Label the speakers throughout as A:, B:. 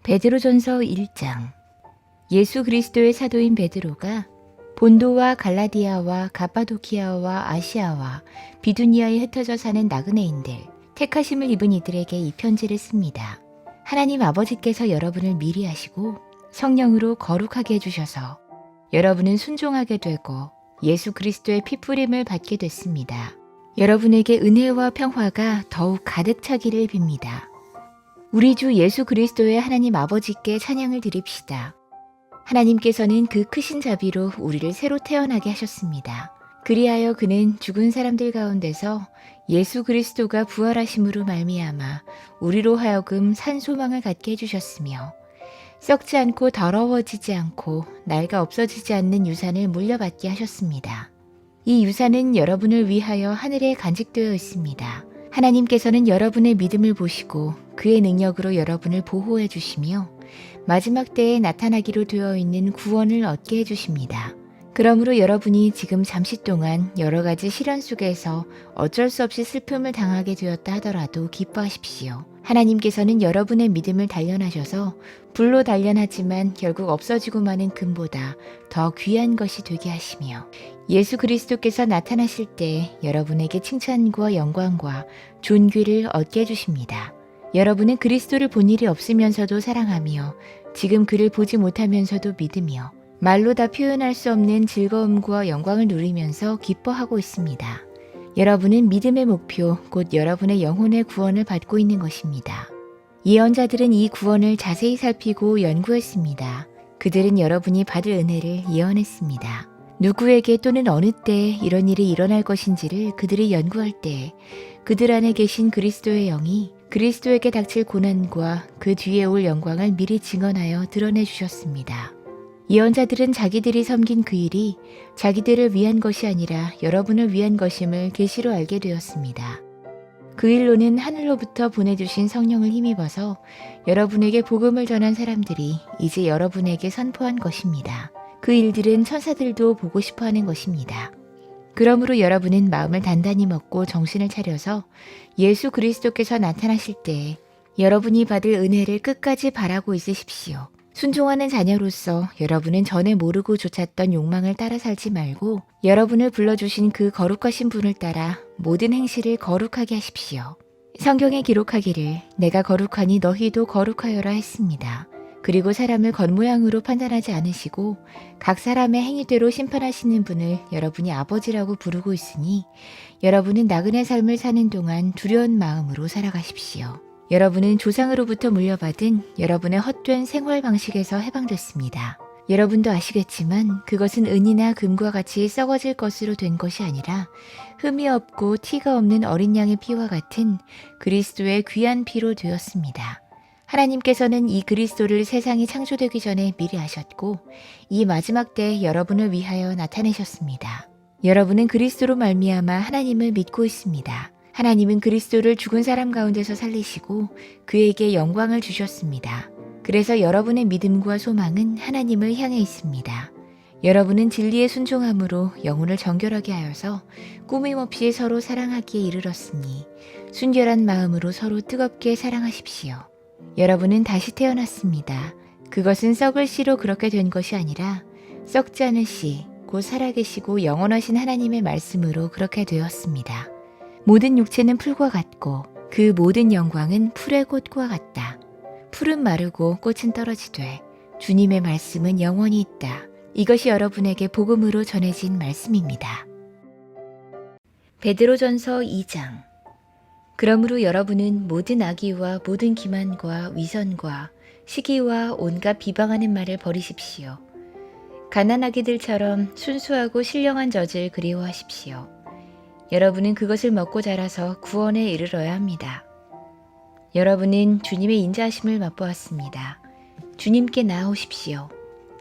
A: 베드로전서 1장. 예수 그리스도의 사도인 베드로가 본도와 갈라디아와 가빠도키아와 아시아와 비두니아에 흩어져 사는 나그네인들, 택하심을 입은 이들에게 이 편지를 씁니다. 하나님 아버지께서 여러분을 미리 하시고 성령으로 거룩하게 해주셔서 여러분은 순종하게 되고 예수 그리스도의 피뿌림을 받게 됐습니다. 여러분에게 은혜와 평화가 더욱 가득 차기를 빕니다. 우리 주 예수 그리스도의 하나님 아버지께 찬양을 드립시다. 하나님께서는 그 크신 자비로 우리를 새로 태어나게 하셨습니다. 그리하여 그는 죽은 사람들 가운데서 예수 그리스도가 부활하심으로 말미암아 우리로 하여금 산 소망을 갖게 해주셨으며 썩지 않고 더러워지지 않고 낡아 없어지지 않는 유산을 물려받게 하셨습니다. 이 유산은 여러분을 위하여 하늘에 간직되어 있습니다. 하나님께서는 여러분의 믿음을 보시고 그의 능력으로 여러분을 보호해 주시며 마지막 때에 나타나기로 되어 있는 구원을 얻게 해주십니다. 그러므로 여러분이 지금 잠시 동안 여러 가지 시련 속에서 어쩔 수 없이 슬픔을 당하게 되었다 하더라도 기뻐하십시오. 하나님께서는 여러분의 믿음을 단련하셔서 불로 단련하지만 결국 없어지고 마는 금보다 더 귀한 것이 되게 하시며 예수 그리스도께서 나타나실 때 여러분에게 칭찬과 영광과 존귀를 얻게 해주십니다. 여러분은 그리스도를 본 일이 없으면서도 사랑하며 지금 그를 보지 못하면서도 믿으며 말로 다 표현할 수 없는 즐거움과 영광을 누리면서 기뻐하고 있습니다. 여러분은 믿음의 목표, 곧 여러분의 영혼의 구원을 받고 있는 것입니다. 예언자들은 이 구원을 자세히 살피고 연구했습니다. 그들은 여러분이 받을 은혜를 예언했습니다. 누구에게 또는 어느 때에 이런 일이 일어날 것인지를 그들이 연구할 때 그들 안에 계신 그리스도의 영이 그리스도에게 닥칠 고난과 그 뒤에 올 영광을 미리 증언하여 드러내 주셨습니다. 예언자들은 자기들이 섬긴 그 일이 자기들을 위한 것이 아니라 여러분을 위한 것임을 계시로 알게 되었습니다. 그 일로는 하늘로부터 보내주신 성령을 힘입어서 여러분에게 복음을 전한 사람들이 이제 여러분에게 선포한 것입니다. 그 일들은 천사들도 보고 싶어하는 것입니다. 그러므로 여러분은 마음을 단단히 먹고 정신을 차려서 예수 그리스도께서 나타나실 때 여러분이 받을 은혜를 끝까지 바라고 있으십시오. 순종하는 자녀로서 여러분은 전에 모르고 좇았던 욕망을 따라 살지 말고 여러분을 불러주신 그 거룩하신 분을 따라 모든 행실을 거룩하게 하십시오. 성경에 기록하기를 내가 거룩하니 너희도 거룩하여라 했습니다. 그리고 사람을 겉모양으로 판단하지 않으시고 각 사람의 행위대로 심판하시는 분을 여러분이 아버지라고 부르고 있으니 여러분은 나그네 삶을 사는 동안 두려운 마음으로 살아가십시오. 여러분은 조상으로부터 물려받은 여러분의 헛된 생활 방식에서 해방됐습니다. 여러분도 아시겠지만 그것은 은이나 금과 같이 썩어질 것으로 된 것이 아니라 흠이 없고 티가 없는 어린 양의 피와 같은 그리스도의 귀한 피로 되었습니다. 하나님께서는 이 그리스도를 세상이 창조되기 전에 미리 아셨고 이 마지막 때에 여러분을 위하여 나타내셨습니다. 여러분은 그리스도로 말미암아 하나님을 믿고 있습니다. 하나님은 그리스도를 죽은 사람 가운데서 살리시고 그에게 영광을 주셨습니다. 그래서 여러분의 믿음과 소망은 하나님을 향해 있습니다. 여러분은 진리에 순종함으로 영혼을 정결하게 하여서 꾸밈없이 서로 사랑하기에 이르렀으니 순결한 마음으로 서로 뜨겁게 사랑하십시오. 여러분은 다시 태어났습니다. 그것은 썩을 씨로 그렇게 된 것이 아니라 썩지 않을 씨, 곧 살아계시고 영원하신 하나님의 말씀으로 그렇게 되었습니다. 모든 육체는 풀과 같고 그 모든 영광은 풀의 꽃과 같다. 풀은 마르고 꽃은 떨어지되 주님의 말씀은 영원히 있다. 이것이 여러분에게 복음으로 전해진 말씀입니다. 베드로전서 2장. 그러므로 여러분은 모든 악의와 모든 기만과 위선과 시기와 온갖 비방하는 말을 버리십시오. 가난아기들처럼 순수하고 신령한 젖을 그리워하십시오. 여러분은 그것을 먹고 자라서 구원에 이르러야 합니다. 여러분은 주님의 인자하심을 맛보았습니다. 주님께 나아오십시오.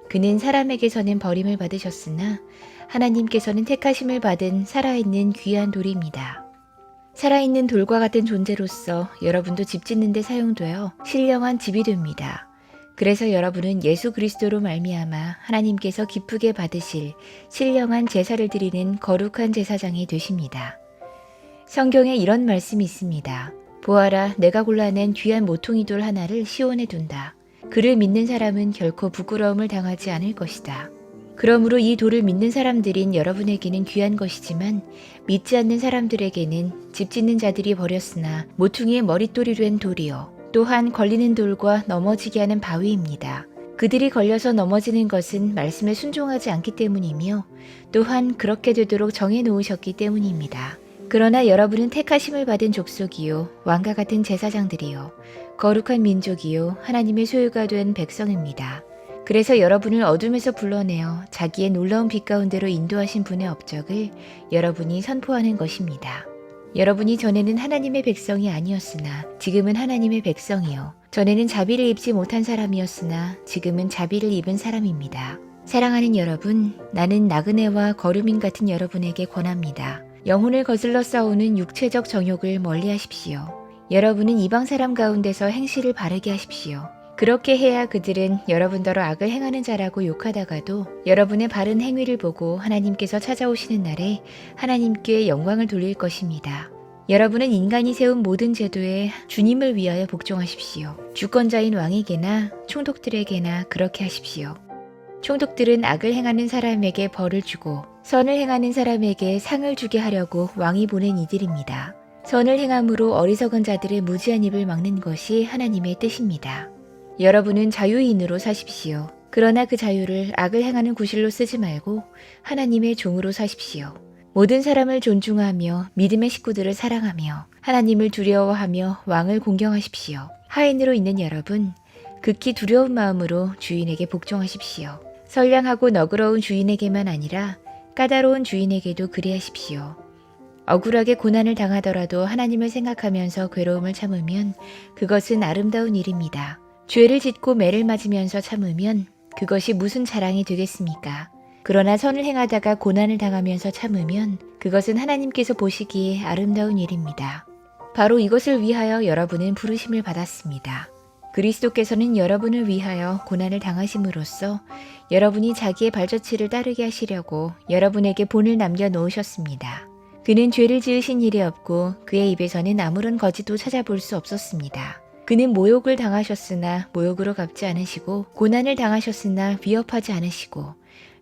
A: 그는 사람에게서는 버림을 받으셨으나 하나님께서는 택하심을 받은 살아있는 귀한 돌입니다. 살아있는 돌과 같은 존재로서 여러분도 집 짓는 데 사용되어 신령한 집이 됩니다. 그래서 여러분은 예수 그리스도로 말미암아 하나님께서 기쁘게 받으실 신령한 제사를 드리는 거룩한 제사장이 되십니다. 성경에 이런 말씀이 있습니다. 보아라, 내가 골라낸 귀한 모퉁이 돌 하나를 시온에 둔다. 그를 믿는 사람은 결코 부끄러움을 당하지 않을 것이다. 그러므로 이 돌을 믿는 사람들인 여러분에게는 귀한 것이지만 믿지 않는 사람들에게는 집 짓는 자들이 버렸으나 모퉁이의 머릿돌이 된 돌이요 또한 걸리는 돌과 넘어지게 하는 바위입니다. 그들이 걸려서 넘어지는 것은 말씀에 순종하지 않기 때문이며 또한 그렇게 되도록 정해 놓으셨기 때문입니다. 그러나 여러분은 택하심을 받은 족속이요 왕과 같은 제사장들이요 거룩한 민족이요 하나님의 소유가 된 백성입니다. 그래서 여러분을 어둠에서 불러내어 자기의 놀라운 빛 가운데로 인도하신 분의 업적을 여러분이 선포하는 것입니다. 여러분이 전에는 하나님의 백성이 아니었으나 지금은 하나님의 백성이요. 전에는 자비를 입지 못한 사람이었으나 지금은 자비를 입은 사람입니다. 사랑하는 여러분, 나는 나그네와 거류민 같은 여러분에게 권합니다. 영혼을 거슬러 싸우는 육체적 정욕을 멀리하십시오. 여러분은 이방 사람 가운데서 행실을 바르게 하십시오. 그렇게 해야 그들은 여러분더러 악을 행하는 자라고 욕하다가도 여러분의 바른 행위를 보고 하나님께서 찾아오시는 날에 하나님께 영광을 돌릴 것입니다. 여러분은 인간이 세운 모든 제도에 주님을 위하여 복종하십시오. 주권자인 왕에게나 총독들에게나 그렇게 하십시오. 총독들은 악을 행하는 사람에게 벌을 주고 선을 행하는 사람에게 상을 주게 하려고 왕이 보낸 이들입니다. 선을 행함으로 어리석은 자들의 무지한 입을 막는 것이 하나님의 뜻입니다. 여러분은 자유인으로 사십시오. 그러나 그 자유를 악을 행하는 구실로 쓰지 말고 하나님의 종으로 사십시오. 모든 사람을 존중하며 믿음의 식구들을 사랑하며 하나님을 두려워하며 왕을 공경하십시오. 하인으로 있는 여러분, 극히 두려운 마음으로 주인에게 복종하십시오. 선량하고 너그러운 주인에게만 아니라 까다로운 주인에게도 그리하십시오. 억울하게 고난을 당하더라도 하나님을 생각하면서 괴로움을 참으면 그것은 아름다운 일입니다. 죄를 짓고 매를 맞으면서 참으면 그것이 무슨 자랑이 되겠습니까? 그러나 선을 행하다가 고난을 당하면서 참으면 그것은 하나님께서 보시기에 아름다운 일입니다. 바로 이것을 위하여 여러분은 부르심을 받았습니다. 그리스도께서는 여러분을 위하여 고난을 당하심으로써 여러분이 자기의 발자취를 따르게 하시려고 여러분에게 본을 남겨 놓으셨습니다. 그는 죄를 지으신 일이 없고 그의 입에서는 아무런 거짓도 찾아볼 수 없었습니다. 그는 모욕을 당하셨으나 모욕으로 갚지 않으시고 고난을 당하셨으나 위협하지 않으시고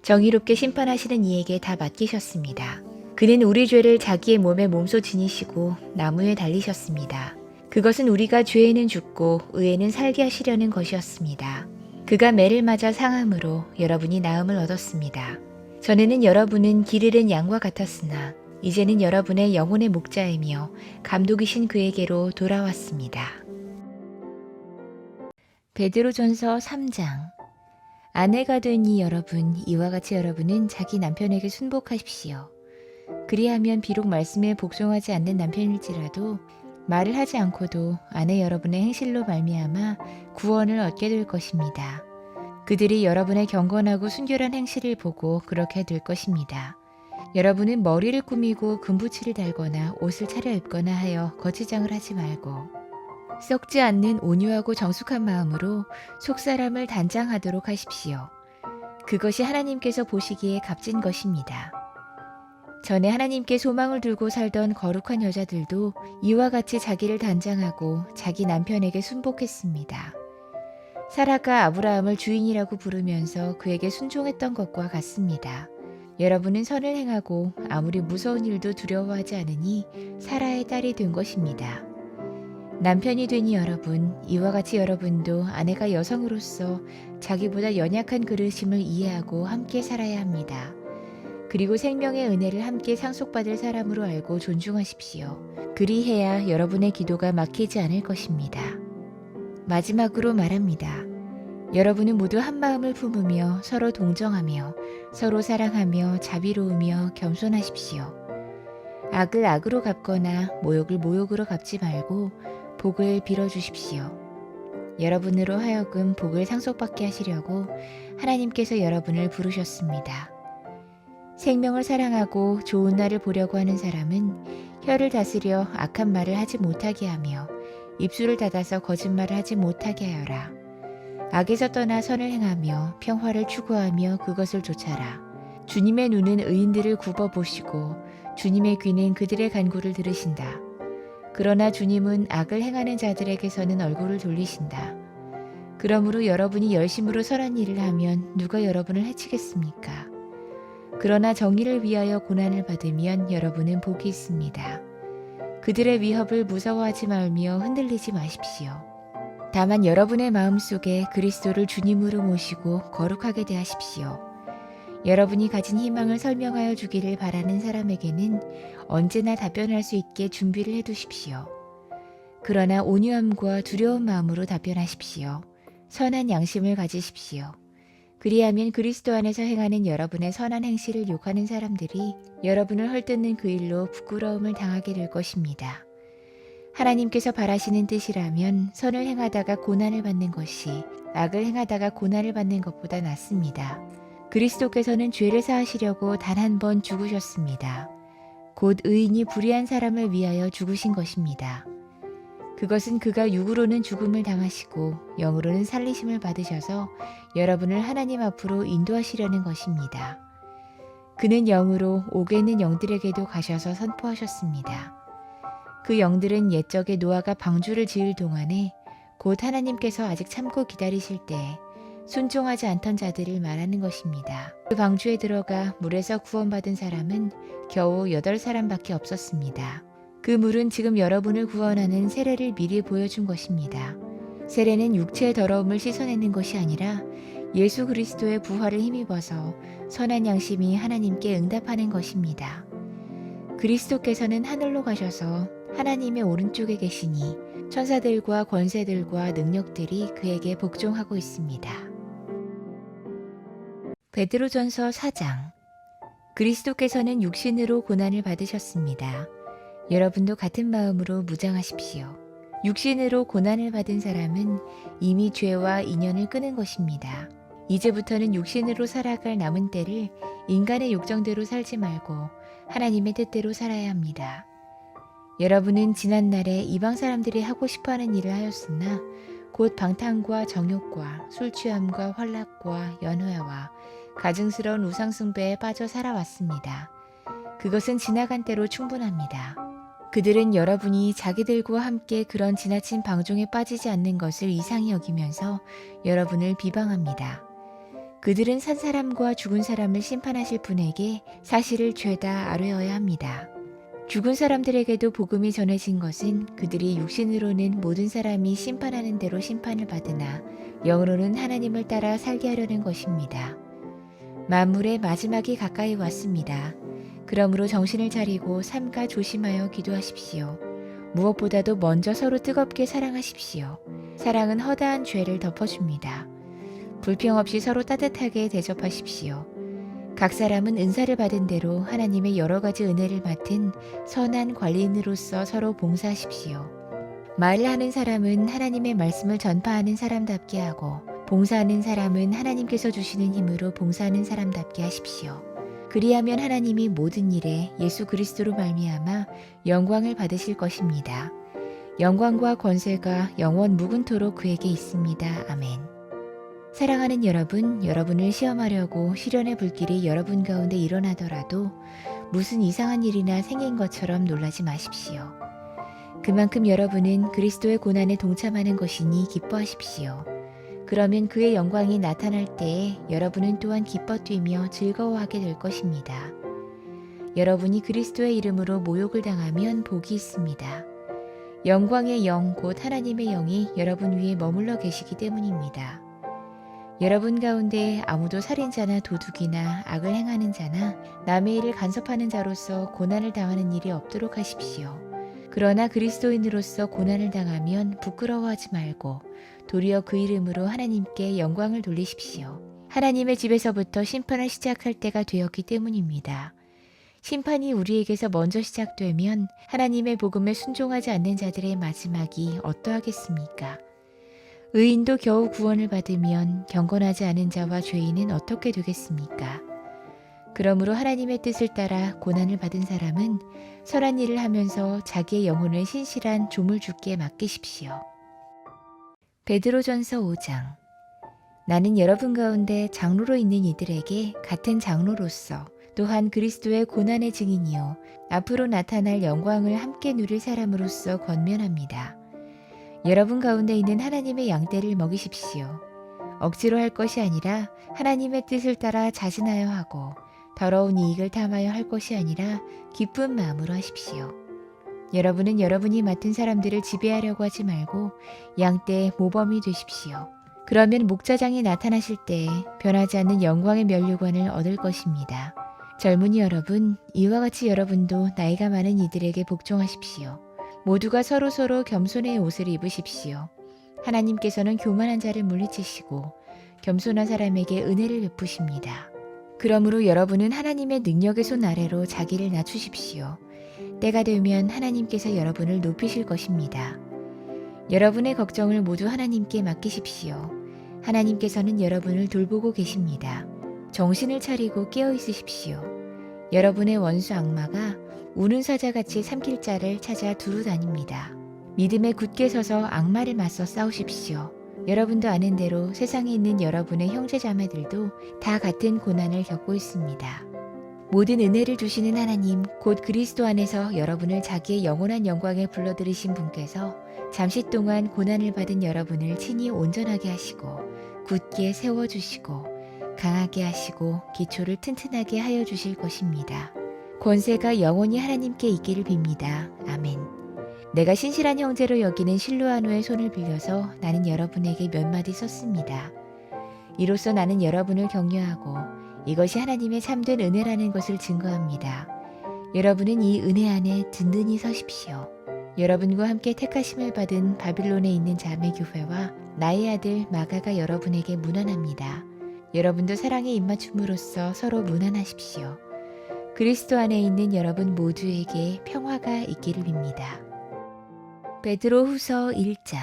A: 정의롭게 심판하시는 이에게 다 맡기셨습니다. 그는 우리 죄를 자기의 몸에 몸소 지니시고 나무에 달리셨습니다. 그것은 우리가 죄에는 죽고 의에는 살게 하시려는 것이었습니다. 그가 매를 맞아 상함으로 여러분이 나음을 얻었습니다. 전에는 여러분은 길 잃은 양과 같았으나 이제는 여러분의 영혼의 목자이며 감독이신 그에게로 돌아왔습니다. 베드로전서 3장. 아내가 된 이 여러분, 이와 같이 여러분은 자기 남편에게 순복하십시오. 그리하면 비록 말씀에 복종하지 않는 남편일지라도 말을 하지 않고도 아내 여러분의 행실로 말미암아 구원을 얻게 될 것입니다. 그들이 여러분의 경건하고 순결한 행실을 보고 그렇게 될 것입니다. 여러분은 머리를 꾸미고 금부치를 달거나 옷을 차려입거나 하여 거치장을 하지 말고 썩지 않는 온유하고 정숙한 마음으로 속사람을 단장하도록 하십시오. 그것이 하나님께서 보시기에 값진 것입니다. 전에 하나님께 소망을 두고 살던 거룩한 여자들도 이와 같이 자기를 단장하고 자기 남편에게 순복했습니다. 사라가 아브라함을 주인이라고 부르면서 그에게 순종했던 것과 같습니다. 여러분은 선을 행하고 아무리 무서운 일도 두려워하지 않으니 사라의 딸이 된 것입니다. 남편이 되니 여러분, 이와 같이 여러분도 아내가 여성으로서 자기보다 연약한 그릇임을 이해하고 함께 살아야 합니다. 그리고 생명의 은혜를 함께 상속받을 사람으로 알고 존중하십시오. 그리해야 여러분의 기도가 막히지 않을 것입니다. 마지막으로 말합니다. 여러분은 모두 한 마음을 품으며 서로 동정하며 서로 사랑하며 자비로우며 겸손하십시오. 악을 악으로 갚거나 모욕을 모욕으로 갚지 말고 복을 빌어주십시오. 여러분으로 하여금 복을 상속받게 하시려고 하나님께서 여러분을 부르셨습니다. 생명을 사랑하고 좋은 날을 보려고 하는 사람은 혀를 다스려 악한 말을 하지 못하게 하며 입술을 닫아서 거짓말을 하지 못하게 하여라. 악에서 떠나 선을 행하며 평화를 추구하며 그것을 좇아라. 주님의 눈은 의인들을 굽어보시고 주님의 귀는 그들의 간구를 들으신다. 그러나 주님은 악을 행하는 자들에게서는 얼굴을 돌리신다. 그러므로 여러분이 열심으로 선한 일을 하면 누가 여러분을 해치겠습니까? 그러나 정의를 위하여 고난을 받으면 여러분은 복이 있습니다. 그들의 위협을 무서워하지 말며 흔들리지 마십시오. 다만 여러분의 마음속에 그리스도를 주님으로 모시고 거룩하게 대하십시오. 여러분이 가진 희망을 설명하여 주기를 바라는 사람에게는 언제나 답변할 수 있게 준비를 해두십시오. 그러나 온유함과 두려운 마음으로 답변하십시오. 선한 양심을 가지십시오. 그리하면 그리스도 안에서 행하는 여러분의 선한 행실을 욕하는 사람들이 여러분을 헐뜯는 그 일로 부끄러움을 당하게 될 것입니다. 하나님께서 바라시는 뜻이라면 선을 행하다가 고난을 받는 것이 악을 행하다가 고난을 받는 것보다 낫습니다. 그리스도께서는 죄를 사하시려고 단 한 번 죽으셨습니다. 곧 의인이 불의한 사람을 위하여 죽으신 것입니다. 그것은 그가 육으로는 죽음을 당하시고 영으로는 살리심을 받으셔서 여러분을 하나님 앞으로 인도하시려는 것입니다. 그는 영으로 옥에 있는 영들에게도 가셔서 선포하셨습니다. 그 영들은 옛적에 노아가 방주를 지을 동안에 곧 하나님께서 아직 참고 기다리실 때에 순종하지 않던 자들을 말하는 것입니다. 그 방주에 들어가 물에서 구원받은 사람은 겨우 8사람밖에 없었습니다. 그 물은 지금 여러분을 구원하는 세례를 미리 보여준 것입니다. 세례는 육체의 더러움을 씻어내는 것이 아니라 예수 그리스도의 부활을 힘입어서 선한 양심이 하나님께 응답하는 것입니다. 그리스도께서는 하늘로 가셔서 하나님의 오른쪽에 계시니 천사들과 권세들과 능력들이 그에게 복종하고 있습니다. 베드로전서 4장. 그리스도께서는 육신으로 고난을 받으셨습니다. 여러분도 같은 마음으로 무장하십시오. 육신으로 고난을 받은 사람은 이미 죄와 인연을 끊은 것입니다. 이제부터는 육신으로 살아갈 남은 때를 인간의 욕정대로 살지 말고 하나님의 뜻대로 살아야 합니다. 여러분은 지난날에 이방 사람들이 하고 싶어하는 일을 하였으나 곧 방탕과 정욕과 술취함과 환락과 연회와 가증스러운 우상숭배에 빠져 살아왔습니다. 그것은 지나간 때로 충분합니다. 그들은 여러분이 자기들과 함께 그런 지나친 방종에 빠지지 않는 것을 이상히 여기면서 여러분을 비방합니다. 그들은 산 사람과 죽은 사람을 심판하실 분에게 사실을 죄다 아뢰어야 합니다. 죽은 사람들에게도 복음이 전해진 것은 그들이 육신으로는 모든 사람이 심판하는 대로 심판을 받으나 영으로는 하나님을 따라 살게 하려는 것입니다. 만물의 마지막이 가까이 왔습니다. 그러므로 정신을 차리고 삼가 조심하여 기도하십시오. 무엇보다도 먼저 서로 뜨겁게 사랑하십시오. 사랑은 허다한 죄를 덮어줍니다. 불평 없이 서로 따뜻하게 대접하십시오. 각 사람은 은사를 받은 대로 하나님의 여러 가지 은혜를 맡은 선한 관리인으로서 서로 봉사하십시오. 말을 하는 사람은 하나님의 말씀을 전파하는 사람답게 하고 봉사하는 사람은 하나님께서 주시는 힘으로 봉사하는 사람답게 하십시오. 그리하면 하나님이 모든 일에 예수 그리스도로 말미암아 영광을 받으실 것입니다. 영광과 권세가 영원 무궁토록 그에게 있습니다. 아멘. 사랑하는 여러분, 여러분을 시험하려고 시련의 불길이 여러분 가운데 일어나더라도 무슨 이상한 일이나 생긴 것처럼 놀라지 마십시오. 그만큼 여러분은 그리스도의 고난에 동참하는 것이니 기뻐하십시오. 그러면 그의 영광이 나타날 때에 여러분은 또한 기뻐 뛰며 즐거워하게 될 것입니다. 여러분이 그리스도의 이름으로 모욕을 당하면 복이 있습니다. 영광의 영, 곧 하나님의 영이 여러분 위에 머물러 계시기 때문입니다. 여러분 가운데 아무도 살인자나 도둑이나 악을 행하는 자나 남의 일을 간섭하는 자로서 고난을 당하는 일이 없도록 하십시오. 그러나 그리스도인으로서 고난을 당하면 부끄러워하지 말고 도리어 그 이름으로 하나님께 영광을 돌리십시오. 하나님의 집에서부터 심판을 시작할 때가 되었기 때문입니다. 심판이 우리에게서 먼저 시작되면 하나님의 복음에 순종하지 않는 자들의 마지막이 어떠하겠습니까? 의인도 겨우 구원을 받으면 경건하지 않은 자와 죄인은 어떻게 되겠습니까? 그러므로 하나님의 뜻을 따라 고난을 받은 사람은 선한 일을 하면서 자기의 영혼을 신실한 조물주께 맡기십시오. 베드로전서 5장. 나는 여러분 가운데 장로로 있는 이들에게 같은 장로로서 또한 그리스도의 고난의 증인이요 앞으로 나타날 영광을 함께 누릴 사람으로서 권면합니다. 여러분 가운데 있는 하나님의 양떼를 먹이십시오. 억지로 할 것이 아니라 하나님의 뜻을 따라 자진하여 하고 더러운 이익을 탐하여 할 것이 아니라 기쁜 마음으로 하십시오. 여러분은 여러분이 맡은 사람들을 지배하려고 하지 말고 양떼의 모범이 되십시오. 그러면 목자장이 나타나실 때에 변하지 않는 영광의 면류관을 얻을 것입니다. 젊은이 여러분, 이와 같이 여러분도 나이가 많은 이들에게 복종하십시오. 모두가 서로서로 겸손의 옷을 입으십시오. 하나님께서는 교만한 자를 물리치시고 겸손한 사람에게 은혜를 베푸십니다. 그러므로 여러분은 하나님의 능력의 손 아래로 자기를 낮추십시오. 때가 되면 하나님께서 여러분을 높이실 것입니다. 여러분의 걱정을 모두 하나님께 맡기십시오. 하나님께서는 여러분을 돌보고 계십니다. 정신을 차리고 깨어 있으십시오. 여러분의 원수 악마가 우는 사자같이 삼킬 자를 찾아 두루 다닙니다. 믿음에 굳게 서서 악마를 맞서 싸우십시오. 여러분도 아는 대로 세상에 있는 여러분의 형제자매들도 다 같은 고난을 겪고 있습니다. 모든 은혜를 주시는 하나님, 곧 그리스도 안에서 여러분을 자기의 영원한 영광에 불러들이신 분께서 잠시 동안 고난을 받은 여러분을 친히 온전하게 하시고 굳게 세워주시고 강하게 하시고 기초를 튼튼하게 하여 주실 것입니다. 권세가 영원히 하나님께 있기를 빕니다. 아멘. 내가 신실한 형제로 여기는 실루아노의 손을 빌려서 나는 여러분에게 몇 마디 썼습니다. 이로써 나는 여러분을 격려하고 이것이 하나님의 참된 은혜라는 것을 증거합니다. 여러분은 이 은혜 안에 든든히 서십시오. 여러분과 함께 택하심을 받은 바빌론에 있는 자매교회와 나의 아들 마가가 여러분에게 문안합니다. 여러분도 사랑의 입맞춤으로써 서로 문안하십시오. 그리스도 안에 있는 여러분 모두에게 평화가 있기를 빕니다. 베드로 후서 1장.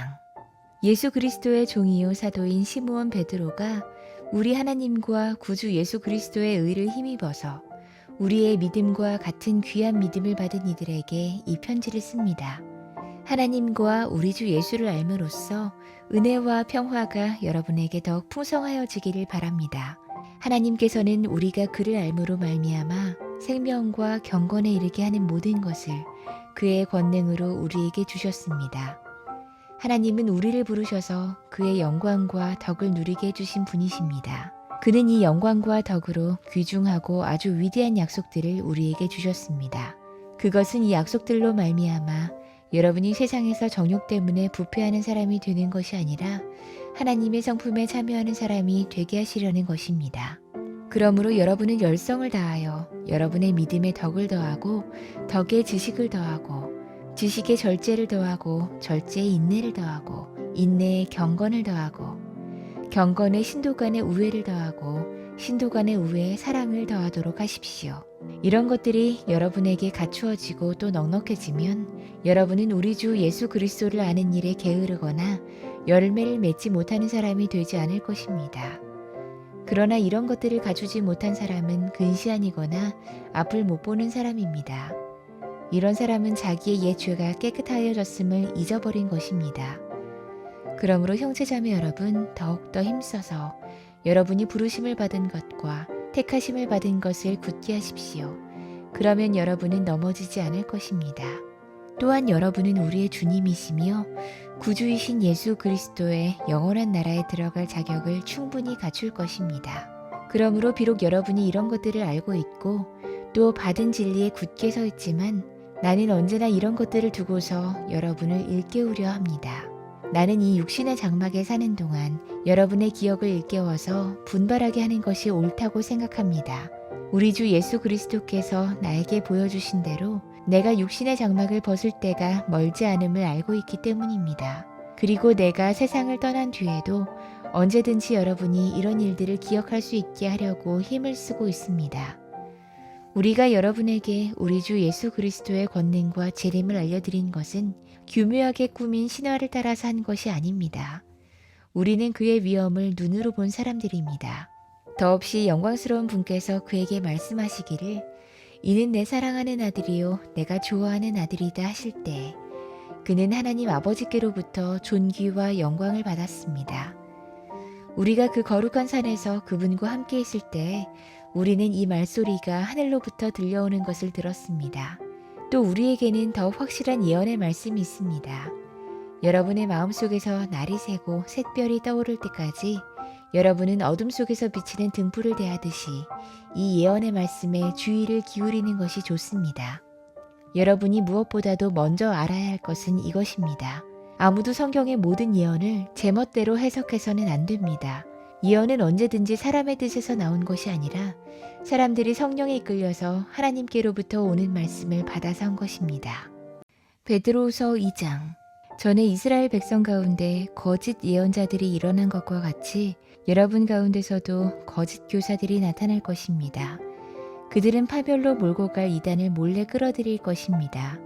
A: 예수 그리스도의 종이요 사도인 시므온 베드로가 우리 하나님과 구주 예수 그리스도의 의를 힘입어서 우리의 믿음과 같은 귀한 믿음을 받은 이들에게 이 편지를 씁니다. 하나님과 우리 주 예수를 알므로써 은혜와 평화가 여러분에게 더욱 풍성하여지기를 바랍니다. 하나님께서는 우리가 그를 알므로 말미암아 생명과 경건에 이르게 하는 모든 것을 그의 권능으로 우리에게 주셨습니다. 하나님은 우리를 부르셔서 그의 영광과 덕을 누리게 해주신 분이십니다. 그는 이 영광과 덕으로 귀중하고 아주 위대한 약속들을 우리에게 주셨습니다. 그것은 이 약속들로 말미암아 여러분이 세상에서 정욕 때문에 부패하는 사람이 되는 것이 아니라 하나님의 성품에 참여하는 사람이 되게 하시려는 것입니다. 그러므로 여러분은 열성을 다하여 여러분의 믿음에 덕을 더하고 덕에 지식을 더하고 지식에 절제를 더하고 절제에 인내를 더하고 인내에 경건을 더하고 경건에 신도간의 우애를 더하고 신도간의 우애에 사랑을 더하도록 하십시오. 이런 것들이 여러분에게 갖추어지고 또 넉넉해지면 여러분은 우리 주 예수 그리스도를 아는 일에 게으르거나 열매를 맺지 못하는 사람이 되지 않을 것입니다. 그러나 이런 것들을 갖추지 못한 사람은 근시안이거나 앞을 못 보는 사람입니다. 이런 사람은 자기의 옛 죄가 깨끗하여졌음을 잊어버린 것입니다. 그러므로 형제자매 여러분, 더욱더 힘써서 여러분이 부르심을 받은 것과 택하심을 받은 것을 굳게 하십시오. 그러면 여러분은 넘어지지 않을 것입니다. 또한 여러분은 우리의 주님이시며 구주이신 예수 그리스도의 영원한 나라에 들어갈 자격을 충분히 갖출 것입니다. 그러므로 비록 여러분이 이런 것들을 알고 있고 또 받은 진리에 굳게 서 있지만 나는 언제나 이런 것들을 두고서 여러분을 일깨우려 합니다. 나는 이 육신의 장막에 사는 동안 여러분의 기억을 일깨워서 분발하게 하는 것이 옳다고 생각합니다. 우리 주 예수 그리스도께서 나에게 보여주신 대로 내가 육신의 장막을 벗을 때가 멀지 않음을 알고 있기 때문입니다. 그리고 내가 세상을 떠난 뒤에도 언제든지 여러분이 이런 일들을 기억할 수 있게 하려고 힘을 쓰고 있습니다. 우리가 여러분에게 우리 주 예수 그리스도의 권능과 재림을 알려드린 것은 교묘하게 꾸민 신화를 따라서 한 것이 아닙니다. 우리는 그의 위엄을 눈으로 본 사람들입니다. 더없이 영광스러운 분께서 그에게 말씀하시기를 이는 내 사랑하는 아들이요 내가 좋아하는 아들이다 하실 때 그는 하나님 아버지께로부터 존귀와 영광을 받았습니다. 우리가 그 거룩한 산에서 그분과 함께 있을 때 우리는 이 말소리가 하늘로부터 들려오는 것을 들었습니다. 또 우리에게는 더 확실한 예언의 말씀이 있습니다. 여러분의 마음속에서 날이 새고 샛별이 떠오를 때까지 여러분은 어둠 속에서 비치는 등불을 대하듯이 이 예언의 말씀에 주의를 기울이는 것이 좋습니다. 여러분이 무엇보다도 먼저 알아야 할 것은 이것입니다. 아무도 성경의 모든 예언을 제멋대로 해석해서는 안 됩니다. 예언은 언제든지 사람의 뜻에서 나온 것이 아니라 사람들이 성령에 이끌려서 하나님께로부터 오는 말씀을 받아서 한 것입니다. 베드로후서 2장. 전에 이스라엘 백성 가운데 거짓 예언자들이 일어난 것과 같이 여러분 가운데서도 거짓 교사들이 나타날 것입니다. 그들은 파멸로 몰고 갈 이단을 몰래 끌어들일 것입니다.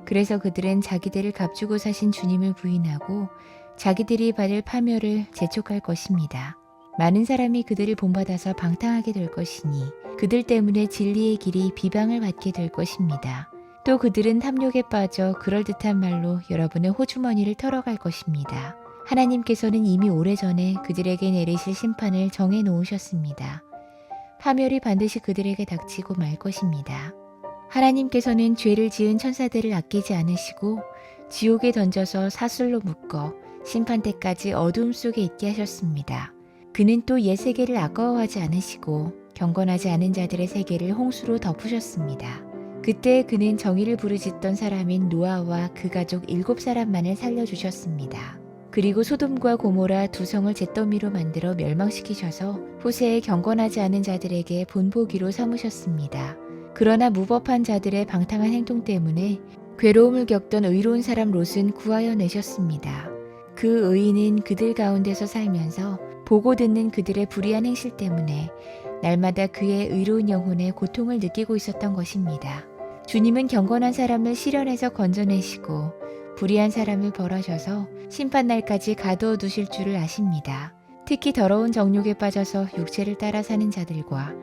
A: 그래서 그들은 자기들을 값주고 사신 주님을 부인하고 자기들이 받을 파멸을 재촉할 것입니다. 많은 사람이 그들을 본받아서 방탕하게 될 것이니 그들 때문에 진리의 길이 비방을 받게 될 것입니다. 또 그들은 탐욕에 빠져 그럴듯한 말로 여러분의 호주머니를 털어갈 것입니다. 하나님께서는 이미 오래전에 그들에게 내리실 심판을 정해 놓으셨습니다. 파멸이 반드시 그들에게 닥치고 말 것입니다. 하나님께서는 죄를 지은 천사들을 아끼지 않으시고 지옥에 던져서 사슬로 묶어 심판 때까지 어두움 속에 있게 하셨습니다. 그는 또 옛 세계를 아까워하지 않으시고 경건하지 않은 자들의 세계를 홍수로 덮으셨습니다. 그때 그는 정의를 부르짖던 사람인 노아와 그 가족 7사람만을 살려주셨습니다. 그리고 소돔과 고모라 두 성을 잿더미로 만들어 멸망시키셔서 후세에 경건하지 않은 자들에게 본보기로 삼으셨습니다. 그러나 무법한 자들의 방탕한 행동 때문에 괴로움을 겪던 의로운 사람 롯은 구하여 내셨습니다. 그 의인은 그들 가운데서 살면서 보고 듣는 그들의 불의한 행실 때문에 날마다 그의 의로운 영혼에 고통을 느끼고 있었던 것입니다. 주님은 경건한 사람을 시련에서 건져내시고 불의한 사람을 벌하셔서 심판날까지 가두어 두실 줄을 아십니다. 특히 더러운 정욕에 빠져서 육체를 따라 사는 자들과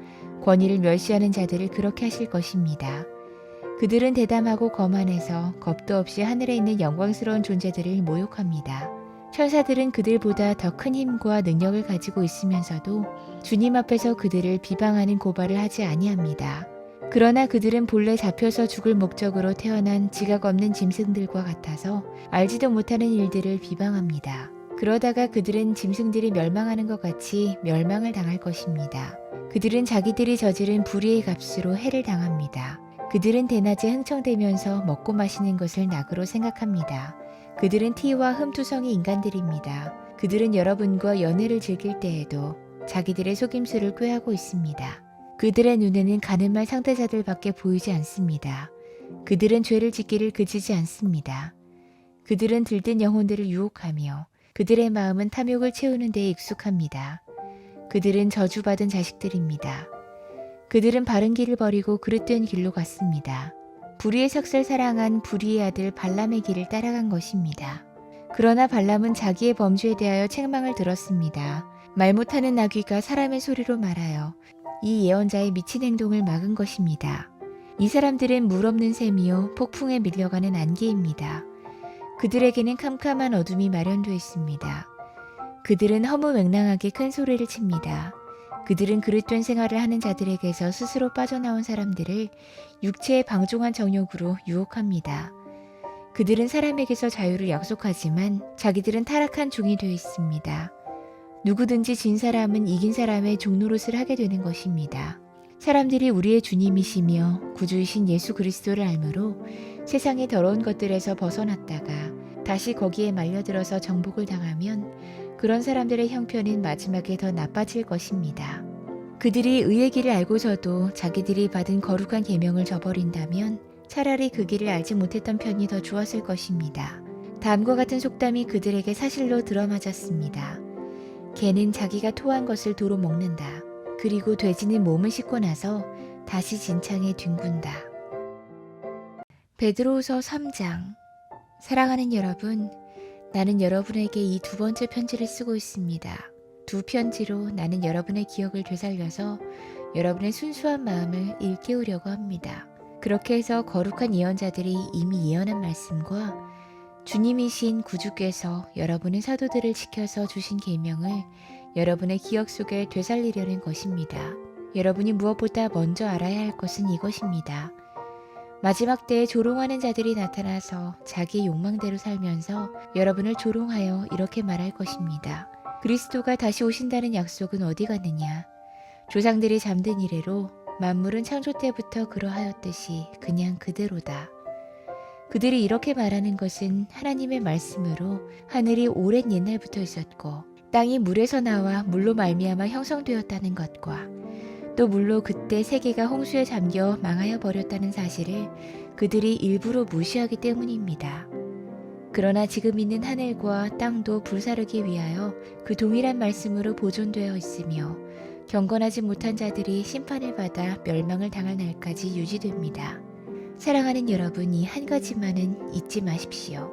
A: 권위를 멸시하는 자들을 그렇게 하실 것입니다. 그들은 대담하고 거만해서 겁도 없이 하늘에 있는 영광스러운 존재들을 모욕합니다. 천사들은 그들보다 더 큰 힘과 능력을 가지고 있으면서도 주님 앞에서 그들을 비방하는 고발을 하지 아니합니다. 그러나 그들은 본래 잡혀서 죽을 목적으로 태어난 지각 없는 짐승들과 같아서 알지도 못하는 일들을 비방합니다. 그러다가 그들은 짐승들이 멸망하는 것 같이 멸망을 당할 것입니다. 그들은 자기들이 저지른 불의의 값으로 해를 당합니다. 그들은 대낮에 흥청대면서 먹고 마시는 것을 낙으로 생각합니다. 그들은 티와 흠투성이 인간들입니다. 그들은 여러분과 연애를 즐길 때에도 자기들의 속임수를 꾀하고 있습니다. 그들의 눈에는 가늠할 상대자들밖에 보이지 않습니다. 그들은 죄를 짓기를 그치지 않습니다. 그들은 들뜬 영혼들을 유혹하며 그들의 마음은 탐욕을 채우는 데에 익숙합니다. 그들은 저주받은 자식들입니다. 그들은 바른 길을 버리고 그릇된 길로 갔습니다. 불의의 삭슬 사랑한 불의의 아들 발람의 길을 따라간 것입니다. 그러나 발람은 자기의 범죄에 대하여 책망을 들었습니다. 말 못하는 나귀가 사람의 소리로 말하여 이 예언자의 미친 행동을 막은 것입니다. 이 사람들은 물 없는 샘이요 폭풍에 밀려가는 안개입니다. 그들에게는 캄캄한 어둠이 마련되어 있습니다. 그들은 허무맹랑하게 큰 소리를 칩니다. 그들은 그릇된 생활을 하는 자들에게서 스스로 빠져나온 사람들을 육체의 방종한 정욕으로 유혹합니다. 그들은 사람에게서 자유를 약속하지만 자기들은 타락한 종이 되어 있습니다. 누구든지 진 사람은 이긴 사람의 종노릇을 하게 되는 것입니다. 사람들이 우리의 주님이시며 구주이신 예수 그리스도를 알므로 세상의 더러운 것들에서 벗어났다가 다시 거기에 말려들어서 정복을 당하면 그런 사람들의 형편은 마지막에 더 나빠질 것입니다. 그들이 의의 길을 알고서도 자기들이 받은 거룩한 계명을 저버린다면 차라리 그 길을 알지 못했던 편이 더 좋았을 것입니다. 다음과 같은 속담이 그들에게 사실로 들어맞았습니다. 개는 자기가 토한 것을 도로 먹는다. 그리고 돼지는 몸을 씻고 나서 다시 진창에 뒹군다. 베드로후서 3장. 사랑하는 여러분, 나는 여러분에게 이 두 번째 편지를 쓰고 있습니다. 두 편지로 나는 여러분의 기억을 되살려서 여러분의 순수한 마음을 일깨우려고 합니다. 그렇게 해서 거룩한 예언자들이 이미 예언한 말씀과 주님이신 구주께서 여러분의 사도들을 지켜서 주신 계명을 여러분의 기억 속에 되살리려는 것입니다. 여러분이 무엇보다 먼저 알아야 할 것은 이것입니다. 마지막 때에 조롱하는 자들이 나타나서 자기의 욕망대로 살면서 여러분을 조롱하여 이렇게 말할 것입니다. 그리스도가 다시 오신다는 약속은 어디 갔느냐? 조상들이 잠든 이래로 만물은 창조 때부터 그러하였듯이 그냥 그대로다. 그들이 이렇게 말하는 것은 하나님의 말씀으로 하늘이 오랜 옛날부터 있었고 땅이 물에서 나와 물로 말미암아 형성되었다는 것과 또 물로 그때 세계가 홍수에 잠겨 망하여 버렸다는 사실을 그들이 일부러 무시하기 때문입니다. 그러나 지금 있는 하늘과 땅도 불사르기 위하여 그 동일한 말씀으로 보존되어 있으며 경건하지 못한 자들이 심판을 받아 멸망을 당할 날까지 유지됩니다. 사랑하는 여러분, 이 한 가지만은 잊지 마십시오.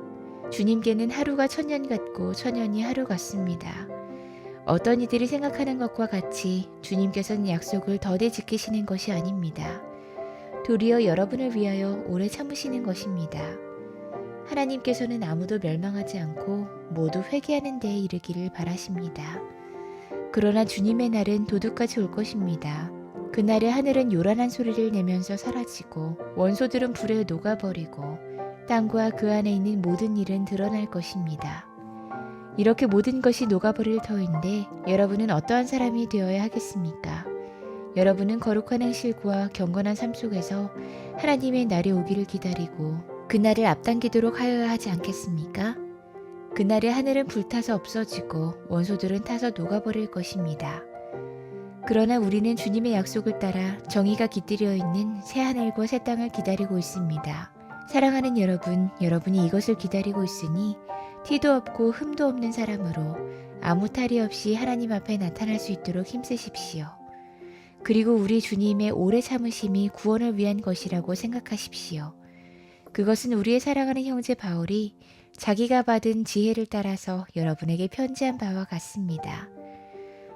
A: 주님께는 하루가 천년 같고 천년이 하루 같습니다. 어떤 이들이 생각하는 것과 같이 주님께서는 약속을 더디 지키시는 것이 아닙니다. 도리어 여러분을 위하여 오래 참으시는 것입니다. 하나님께서는 아무도 멸망하지 않고 모두 회개하는 데에 이르기를 바라십니다. 그러나 주님의 날은 도둑같이 올 것입니다. 그날에 하늘은 요란한 소리를 내면서 사라지고 원소들은 불에 녹아버리고 땅과 그 안에 있는 모든 일은 드러날 것입니다. 이렇게 모든 것이 녹아버릴 터인데 여러분은 어떠한 사람이 되어야 하겠습니까? 여러분은 거룩한 행실과 경건한 삶 속에서 하나님의 날이 오기를 기다리고 그날을 앞당기도록 하여야 하지 않겠습니까? 그날에 하늘은 불타서 없어지고 원소들은 타서 녹아버릴 것입니다. 그러나 우리는 주님의 약속을 따라 정의가 깃들여 있는 새 하늘과 새 땅을 기다리고 있습니다. 사랑하는 여러분, 여러분이 이것을 기다리고 있으니 티도 없고 흠도 없는 사람으로 아무 탈이 없이 하나님 앞에 나타날 수 있도록 힘쓰십시오. 그리고 우리 주님의 오래 참으심이 구원을 위한 것이라고 생각하십시오. 그것은 우리의 사랑하는 형제 바울이 자기가 받은 지혜를 따라서 여러분에게 편지한 바와 같습니다.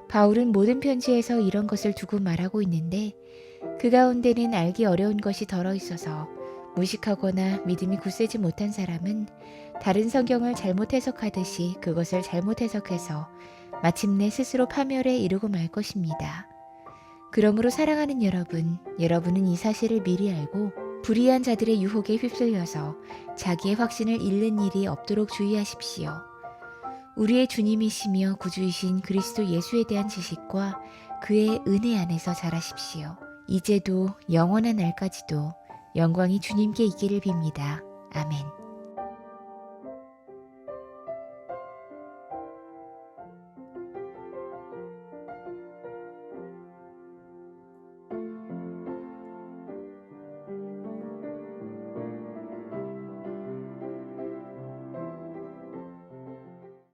A: 바울은 모든 편지에서 이런 것을 두고 말하고 있는데 그 가운데는 알기 어려운 것이 덜어 있어서 무식하거나 믿음이 굳세지 못한 사람은 다른 성경을 잘못 해석하듯이 그것을 잘못 해석해서 마침내 스스로 파멸에 이르고 말 것입니다. 그러므로 사랑하는 여러분, 여러분은 이 사실을 미리 알고 불의한 자들의 유혹에 휩쓸려서 자기의 확신을 잃는 일이 없도록 주의하십시오. 우리의 주님이시며 구주이신 그리스도 예수에 대한 지식과 그의 은혜 안에서 자라십시오. 이제도 영원한 날까지도 영광이 주님께 있기를 빕니다. 아멘.